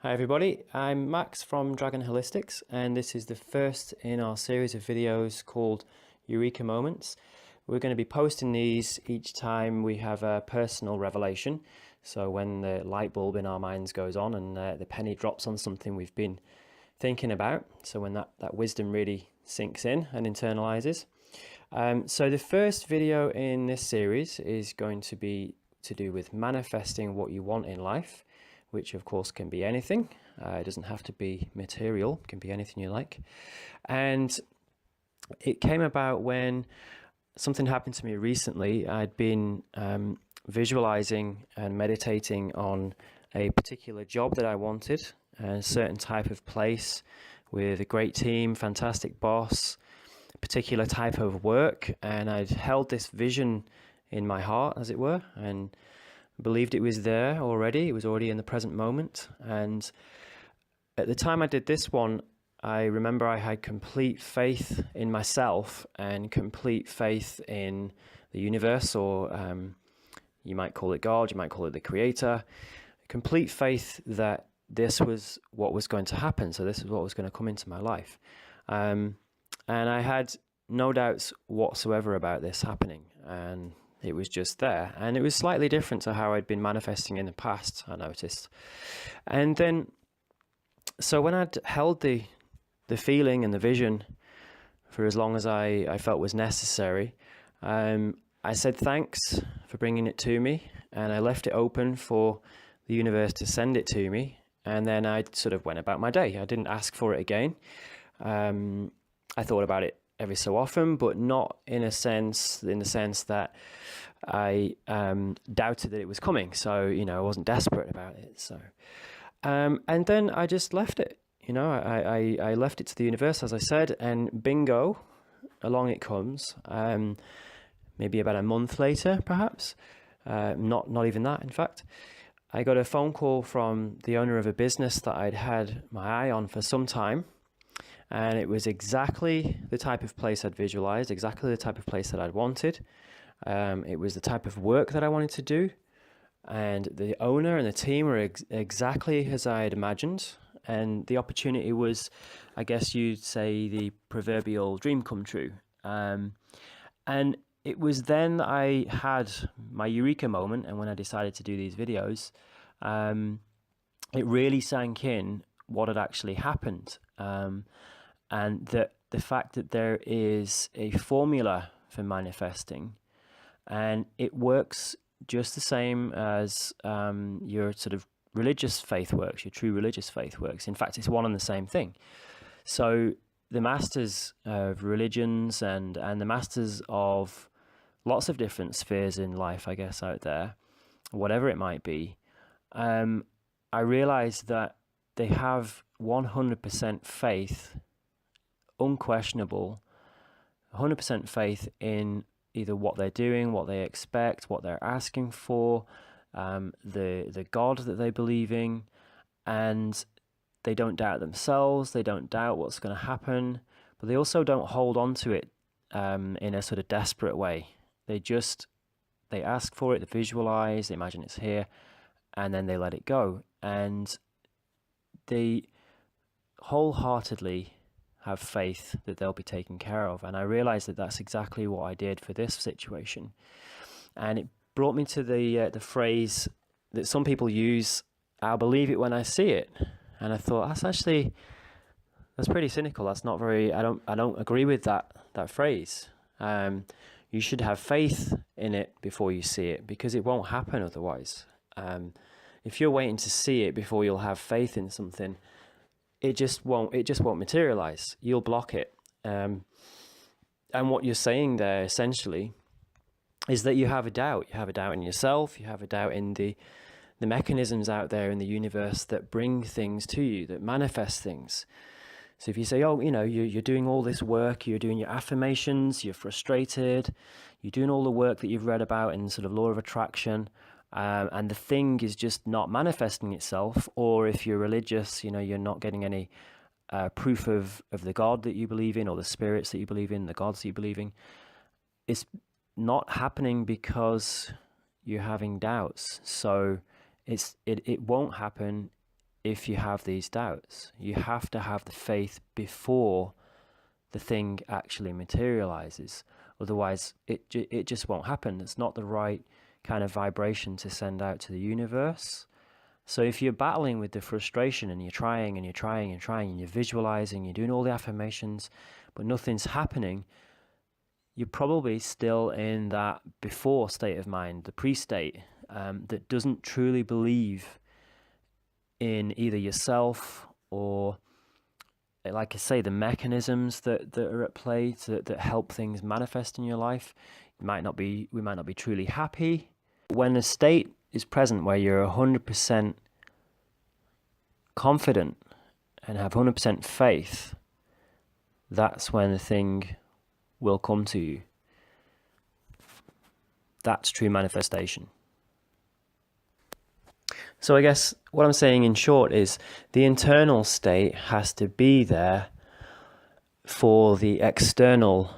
Hi everybody, I'm Max from Dragon Holistics, and this is the first in our series of videos called Eureka Moments. We're going to be posting these each time we have a personal revelation. So when the light bulb in our minds goes on and the penny drops on something we've been thinking about. So when that wisdom really sinks in and internalizes. So the first video in this series is going to be to do with manifesting what you want in life, which of course can be anything. It doesn't have to be material, it can be anything you like. And it came about when something happened to me recently. I'd been visualizing and meditating on a particular job that I wanted, a certain type of place with a great team, fantastic boss, particular type of work. And I'd held this vision in my heart, as it were, and believed it was there already. It was already in the present moment. And at the time I did this one, I remember I had complete faith in myself and complete faith in the universe, or you might call it God, you might call it the creator. Complete faith that this was what was going to happen. So this is what was going to come into my life. And I had no doubts whatsoever about this happening. And it was just there. And it was slightly different to how I'd been manifesting in the past, I noticed. And then, so when I'd held the feeling and the vision for as long as I felt was necessary, I said thanks for bringing it to me, and I left it open for the universe to send it to me. And then I sort of went about my day. I didn't ask for it again. I thought about it every so often, but not in the sense that I doubted that it was coming. So, I wasn't desperate about it. So, and then I just left it. I left it to the universe, as I said, and bingo, along it comes. Maybe about a month later, perhaps. Not even that, in fact. I got a phone call from the owner of a business that I'd had my eye on for some time. And it was exactly the type of place I'd visualized, exactly the type of place that I'd wanted. It was the type of work that I wanted to do. And the owner and the team were exactly as I had imagined. And the opportunity was, I guess you'd say, the proverbial dream come true. And it was then that I had my eureka moment. And when I decided to do these videos, it really sank in what had actually happened. And that the fact that there is a formula for manifesting, and it works just the same as your sort of religious faith works, your true religious faith works. In fact, it's one and the same thing. So the masters of religions and the masters of lots of different spheres in life, I guess, out there, whatever it might be, I realized that they have 100% faith, unquestionable, 100% faith in either what they're doing, what they expect, what they're asking for, the God that they believe in, and they don't doubt themselves, they don't doubt what's going to happen, but they also don't hold on to it in a sort of desperate way. They ask for it, they visualize, they imagine it's here, and then they let it go. And they wholeheartedly have faith that they'll be taken care of. And I realized that that's exactly what I did for this situation. And it brought me to the phrase that some people use, "I'll believe it when I see it." And I thought, that's pretty cynical. That's not very, I don't agree with that phrase. You should have faith in it before you see it, because it won't happen otherwise. If you're waiting to see it before you'll have faith in something, it just won't materialize. You'll block it. And what you're saying there essentially is that you have a doubt. You have a doubt in yourself. You have a doubt in the mechanisms out there in the universe that bring things to you, that manifest things. So if you say, you're doing all this work, you're doing your affirmations, you're frustrated, you're doing all the work that you've read about in sort of law of attraction, and the thing is just not manifesting itself, or if you're religious, you're not getting any proof of the God that you believe in, or the spirits that you believe in, the gods that you believe in, it's not happening because you're having doubts. So it won't happen if you have these doubts. You have to have the faith before the thing actually materializes. Otherwise, it just won't happen. It's not the right kind of vibration to send out to the universe. So if you're battling with the frustration and you're trying and you're trying and trying and you're visualizing, you're doing all the affirmations, but nothing's happening, you're probably still in that before state of mind, the pre-state, that doesn't truly believe in either yourself or, like I say, the mechanisms that are at play that help things manifest in your life. We might not be truly happy. When a state is present where you're 100% confident and have 100% faith, that's when the thing will come to you. That's true manifestation. So I guess what I'm saying in short is the internal state has to be there for the external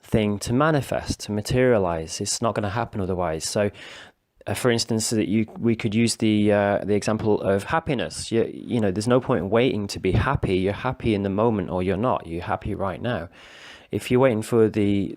thing to manifest, to materialize. It's not going to happen otherwise. So for instance, we could use the example of happiness. You know, there's no point in waiting to be happy. You're happy in the moment or you're not. You're happy right now. If you're waiting for the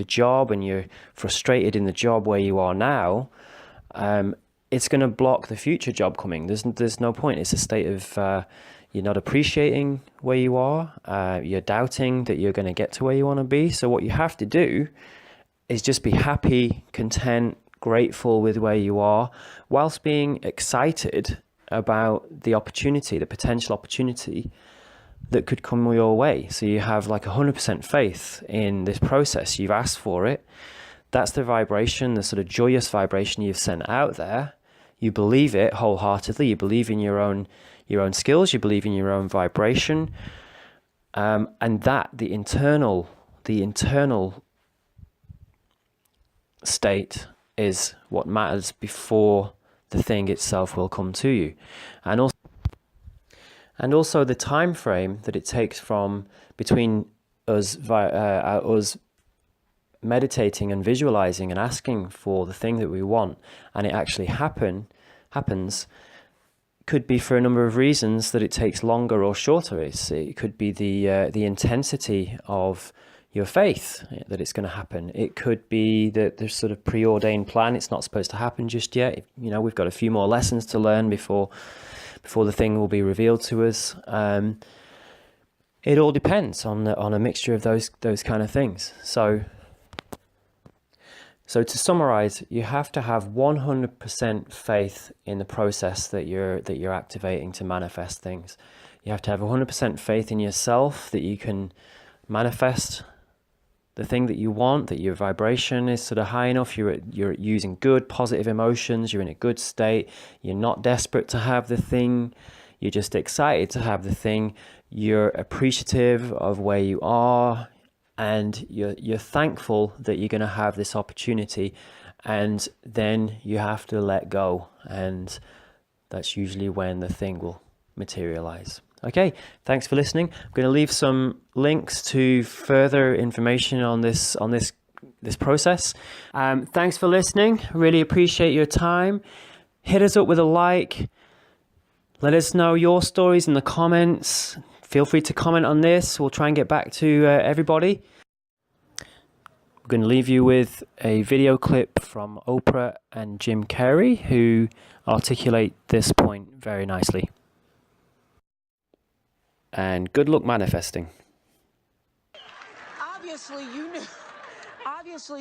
job and you're frustrated in the job where you are now, it's going to block the future job coming. There's no point. It's a state of you're not appreciating where you are. You're doubting that you're going to get to where you want to be. So what you have to do is just be happy, content, grateful with where you are, whilst being excited about the opportunity, the potential opportunity that could come your way. So you have like 100% faith in this process. You've asked for it. That's the vibration, the sort of joyous vibration you've sent out there. You believe it wholeheartedly. You believe in your own skills. You believe in your own vibration, and that the internal state is what matters before the thing itself will come to you, and also the time frame that it takes from between us meditating and visualizing and asking for the thing that we want and it actually happens could be for a number of reasons that it takes longer or shorter. It could be the intensity of your faith that it's going to happen. It could be that there's sort of preordained plan. It's not supposed to happen just yet. You know, we've got a few more lessons to learn before the thing will be revealed to us. It all depends on a mixture of those kind of things. So to summarize, you have to have 100% faith in the process that you're activating to manifest things. You have to have 100% faith in yourself that you can manifest the thing that you want, that your vibration is sort of high enough, you're using good, positive emotions, you're in a good state, you're not desperate to have the thing, you're just excited to have the thing, you're appreciative of where you are, and you're thankful that you're going to have this opportunity, and then you have to let go, and that's usually when the thing will materialize. Okay, thanks for listening. I'm going to leave some links to further information on this process. Thanks for listening. Really appreciate your time. Hit us up with a like. Let us know your stories in the comments. Feel free to comment on this. We'll try and get back to everybody. I'm going to leave you with a video clip from Oprah and Jim Carrey, who articulate this point very nicely. And good luck manifesting. Obviously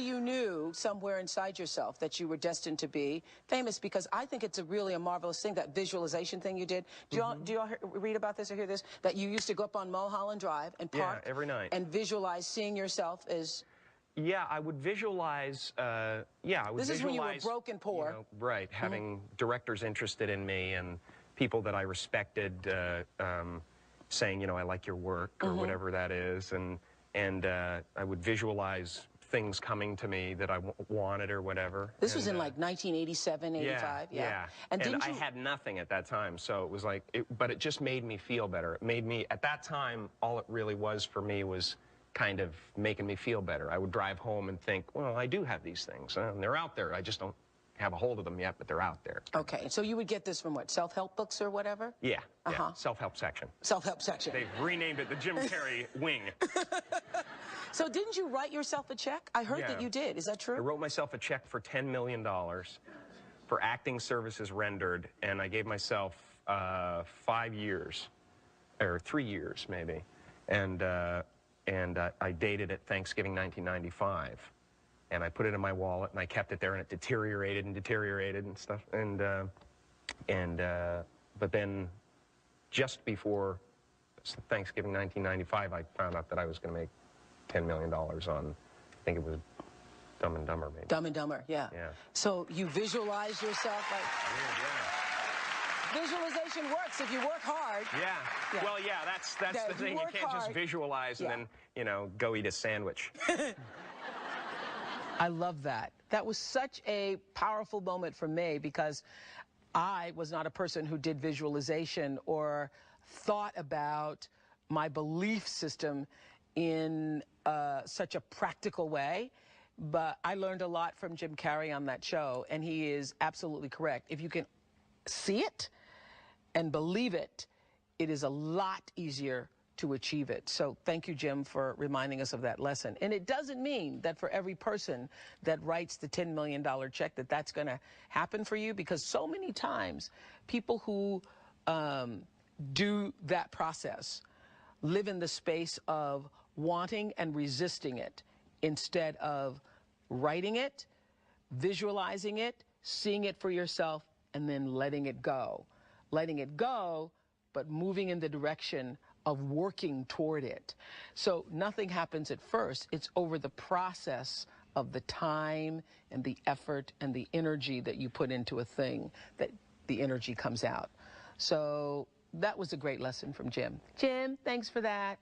you knew somewhere inside yourself that you were destined to be famous, because I think it's really a marvelous thing, that visualization thing you did. Do y'all read about this or hear this? That you used to go up on Mulholland Drive and park every night and visualize seeing yourself as... Yeah, I would visualize, This is when you were broke and poor. You know, right, having directors interested in me and people that I respected saying, you know, I like your work or whatever that is. And I would visualize things coming to me that I wanted or whatever. This was in like 1987, 85? Yeah. And I had nothing at that time, so it was like, but it just made me feel better. It made me, at that time, all it really was for me was kind of making me feel better. I would drive home and think, well, I do have these things, and they're out there. I just don't have a hold of them yet, but they're out there. Okay, so you would get this from what, self-help books or whatever? Yeah, self-help section. Self-help section. They've renamed it the Jim Carrey wing. So didn't you write yourself a check? I heard that you did. Is that I true? wrote myself a check for $10 million for acting services rendered, and I gave myself 5 years, or 3 years maybe, and I dated it Thanksgiving 1995, and I put it in my wallet, and I kept it there, and it deteriorated and stuff, but then just before Thanksgiving 1995, I found out that I was going to make $10 million on, I think it was Dumb and Dumber, maybe. Dumb and Dumber, yeah. So you visualize yourself like... Visualization works if you work hard. Yeah. Well, yeah, that's the thing. You can't just visualize and then, you know, go eat a sandwich. I love that. That was such a powerful moment for me because I was not a person who did visualization or thought about my belief system in such a practical way. But I learned a lot from Jim Carrey on that show, and he is absolutely correct. If you can see it and believe it, it is a lot easier to achieve it. So thank you, Jim, for reminding us of that lesson. And it doesn't mean that for every person that writes the $10 million check that that's going to happen for you, because so many times people who do that process live in the space of wanting and resisting it instead of writing it, visualizing it, seeing it for yourself, and then letting it go. Letting it go, but moving in the direction of working toward it. So nothing happens at first. It's over the process of the time and the effort and the energy that you put into a thing that the energy comes out. So that was a great lesson from Jim. Jim, thanks for that.